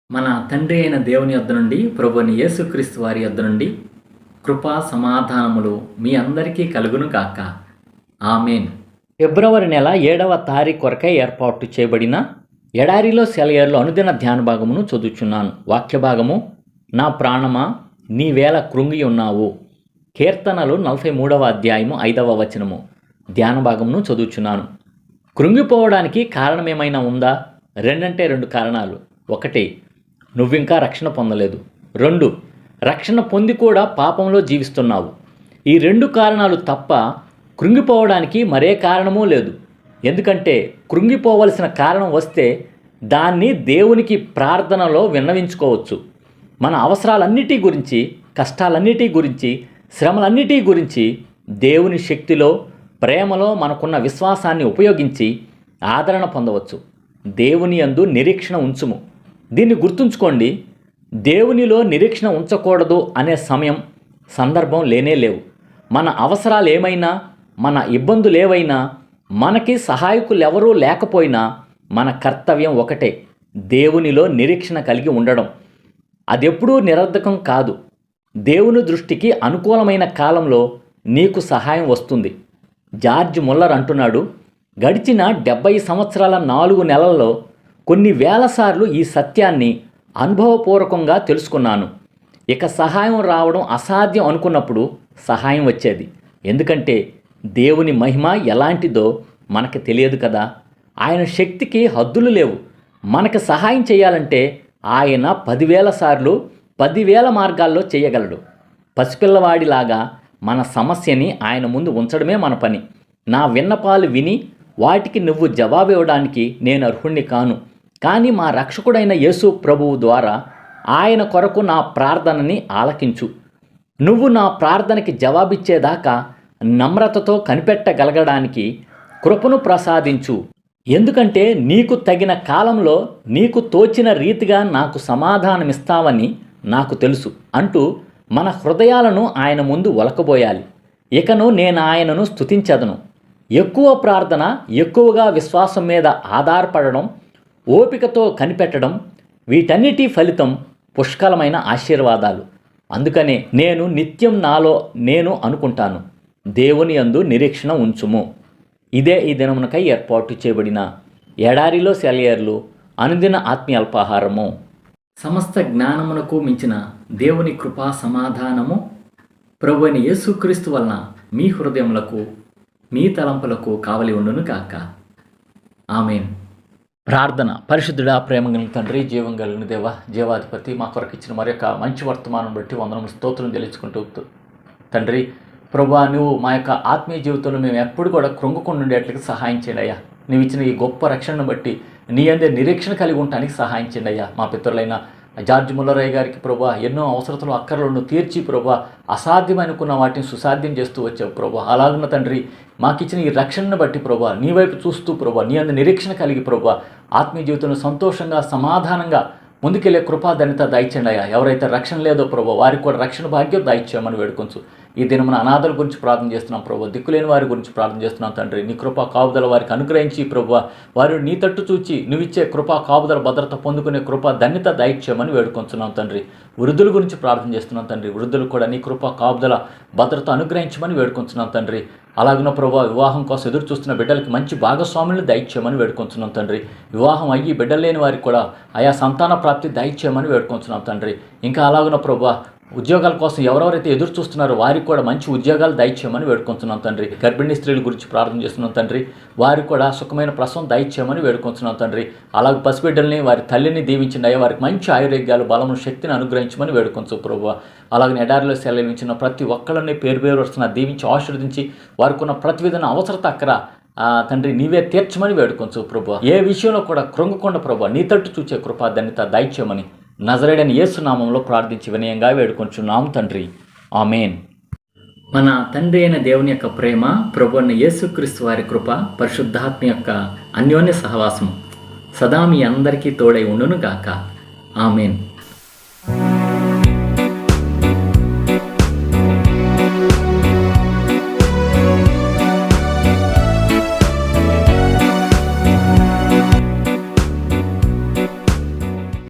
మన తండ్రి అయిన దేవుని యొద్ద నుండి ప్రభువైన యేసుక్రీస్తు వారి యొద్ద నుండి కృపా సమాధానములు మీ అందరికీ కలుగును గాక. ఆమెన్. ఫిబ్రవరి నెల 7వ తారీఖు కొరకై ఏర్పాటు చేయబడిన ఎడారిలో సెలయేరులో అనుదిన ధ్యాన భాగమును చదువుచున్నాను. వాక్య భాగము: నా ప్రాణమా నీవేళ కృంగి ఉన్నావు. కీర్తనలు 43వ అధ్యాయము 5వ వచనము. ధ్యాన భాగమును చదువుచున్నాను. కృంగిపోవడానికి కారణమేమైనా ఉందా? రెండు కారణాలు. 1, నువ్వింకా రక్షణ పొందలేదు. 2, రక్షణ పొంది కూడా పాపంలో జీవిస్తున్నావు. ఈ 2 కారణాలు తప్ప కృంగిపోవడానికి మరే కారణమూ లేదు. ఎందుకంటే కృంగిపోవలసిన కారణం వస్తే దాన్ని దేవునికి ప్రార్థనలో విన్నవించుకోవచ్చు. మన అవసరాలన్నిటి గురించి, కష్టాలన్నిటి గురించి, శ్రమలన్నిటి గురించి దేవుని శక్తిలో, ప్రేమలో మనకున్న విశ్వాసాన్ని ఉపయోగించి ఆదరణ పొందవచ్చు. దేవుని యందు నిరీక్షణ ఉంచుము. దీన్ని గుర్తుంచుకోండి. దేవునిలో నిరీక్షణ ఉంచకూడదు అనే సమయం, సందర్భం లేనే లేవు. మన అవసరాలు ఏమైనా, మన ఇబ్బందులు ఏవైనా, మనకి సహాయకులు ఎవరూ లేకపోయినా మన కర్తవ్యం ఒకటే: దేవునిలో నిరీక్షణ కలిగి ఉండడం. అదెప్పుడూ నిరర్ధకం కాదు. దేవుని దృష్టికి అనుకూలమైన కాలంలో నీకు సహాయం వస్తుంది. జార్జ్ ముల్లర్ అంటున్నాడు, గడిచిన 70 సంవత్సరాల 4 నెలల్లో కొన్ని వేల సార్లు ఈ సత్యాన్ని అనుభవపూర్వకంగా తెలుసుకున్నాను. ఇక సహాయం రావడం అసాధ్యం అనుకున్నప్పుడు సహాయం వచ్చేది. ఎందుకంటే దేవుని మహిమ ఎలాంటిదో మనకు తెలియదు కదా. ఆయన శక్తికి హద్దులు లేవు. మనకు సహాయం చేయాలంటే ఆయన 10,000 సార్లు 10,000 మార్గాల్లో చేయగలడు. పసిపిల్లవాడిలాగా మన సమస్యని ఆయన ముందు ఉంచడమే మన పని. నా విన్నపాలు విని వాటికి నువ్వు జవాబు ఇవ్వడానికి నేను అర్హుణ్ణి కాను. కానీ మా రక్షకుడైన యేసు ప్రభువు ద్వారా ఆయన కొరకు నా ప్రార్థనని ఆలకించు. నువ్వు నా ప్రార్థనకి జవాబిచ్చేదాకా నమ్రతతో కనిపెట్టగలగడానికి కృపను ప్రసాదించు. ఎందుకంటే నీకు తగిన కాలంలో నీకు తోచిన రీతిగా నాకు సమాధానమిస్తావని నాకు తెలుసు అంటూ మన హృదయాలను ఆయన ముందు ఒలకబోయాలి. ఇకను నేను ఆయనను స్తుతించదను. ఎక్కువ ప్రార్థన, ఎక్కువగా విశ్వాసం మీద ఆధారపడడం, ఓపికతో కనిపెట్టడం, వీటన్నిటి ఫలితం పుష్కలమైన ఆశీర్వాదాలు. అందుకనే నేను నిత్యం నాలో నేను అనుకుంటాను, దేవుని యందు నిరీక్షణ ఉంచుము. ఇదే ఈ దినమునకై ఏర్పాటు చేయబడిన ఎడారిలో సెలయేర్లు అనుదిన ఆత్మీయ అల్పాహారము. సమస్త జ్ఞానమునకు మించిన దేవుని కృపా సమాధానము ప్రభువైన యేసుక్రీస్తు వలన మీ హృదయములకు, మీ తలంపులకు కావలి ఉండును గాక. ఆమెన్. ప్రార్థన. పరిశుద్ధుడా, ప్రేమగల తండ్రి, జీవం కలిగిన దేవ, జీవాధిపతి, మా కొరకు ఇచ్చిన మరొక మంచి వర్తమానం బట్టి వందనములు, స్తోత్రం తెలుసుకుంటూ తండ్రి ప్రభువా, నువ్వు మా యొక్క ఆత్మీయ జీవితంలో మేము ఎప్పుడు కూడా కృంగకుండా ఉండేట్లకి సహాయం చేయండి అయ్యా. నువ్వు ఇచ్చిన ఈ గొప్ప రక్షణను బట్టి నీ అందే నిరీక్షణ కలిగి ఉండటానికి సహాయం చేయండి అయ్యా. మా పితరులైన జార్జ్ ముల్లరయ్య గారికి ప్రభువా ఎన్నో అవసరతలు, అక్కర్లను తీర్చి ప్రభువా అసాధ్యమనుకున్న వాటిని సుసాధ్యం చేస్తూ వచ్చావు ప్రభువా. అలాగున్న తండ్రి, మాకిచ్చిన ఈ రక్షణను బట్టి ప్రభువా నీ వైపు చూస్తూ ప్రభువా నీ అందు నిరీక్షణ కలిగి ప్రభువా ఆత్మీయ జీవితంలో సంతోషంగా, సమాధానంగా ముందుకెళ్ళే కృపాధన్యత దయచేయండి అయ్యా. ఎవరైతే రక్షణ లేదో ప్రభు వారికి కూడా రక్షణ భాగ్యం దయచేయమని వేడుకొంచు. ఈ దినమున అనాథల గురించి ప్రార్థన చేస్తున్నాం ప్రభు, దిక్కులేని వారి గురించి ప్రార్థన చేస్తున్నాం తండ్రి. నీ కృపా కాపుదల వారికి అనుగ్రహించి ప్రభు వారు నీ తట్టు చూచి నువ్విచ్చే కృపా కాపుదల భద్రత పొందుకునే కృపా ధన్యత దయచేయమని వేడుకొంచున్నాం తండ్రి. వృద్ధుల గురించి ప్రార్థన చేస్తున్నాం తండ్రి. వృద్ధులు కూడా నీ కృపా కాపుదల భద్రత అనుగ్రహించమని వేడుకొంచున్నాం తండ్రి. అలాగున్న ప్రభు వివాహం కోసం ఎదురు చూస్తున్న బిడ్డలకి మంచి భాగస్వాములను దయచేయమని వేడుకొంచున్నాం తండ్రి. వివాహం అయ్యి బిడ్డలు లేని వారికి కూడా ఆయా సంతాన ప్రాప్తి దయచేయమని వేడుకొంచున్నాం తండ్రి. ఇంకా అలాగున్న ప్రభు ఉద్యోగాల కోసం ఎవరెవరైతే ఎదురు చూస్తున్నారో వారికి కూడా మంచి ఉద్యోగాలు దయచేయమని వేడుకొంచున్నాం తండ్రి. గర్భిణీ స్త్రీల గురించి ప్రార్థన చేస్తున్నాం తండ్రి. వారికి కూడా సుఖమైన ప్రసవం దయచేయమని వేడుకొంచున్నాం తండ్రి. అలాగే పసిబిడ్డల్ని, వారి తల్లిని దీవించండి అయ్యా. వారికి మంచి ఆయుర్వేగాలు, బలము, శక్తిని అనుగ్రహించమని వేడుకొంచు ప్రభు. అలాగే ఎడారిలో సెలవించిన ప్రతి ఒక్కళ్ళని పేరు పేరు వస్తున్న దీవించి ఆశీర్వదించి వారికి ఉన్న ప్రతి విధమైన అవసరత అక్కర తండ్రి నీవే తీర్చమని వేడుకొంచు ప్రభు. ఏ విషయంలో కూడా కృంగకుండా ప్రభు నీ తట్టు చూచే కృపా ధన్యత దయచేయమని నజరేయుడైన యేసు నామంలో ప్రార్థించి వినయంగా వేడుకొంచున్నాం తండ్రి. ఆమెన్. మన తండ్రి అయిన దేవుని యొక్క ప్రేమ, ప్రభువైన యేసుక్రీస్తు వారి కృప, పరిశుద్ధాత్మ యొక్క అన్యోన్య సహవాసం సదా మీ అందరికీ తోడై ఉండును గాక. ఆమెన్.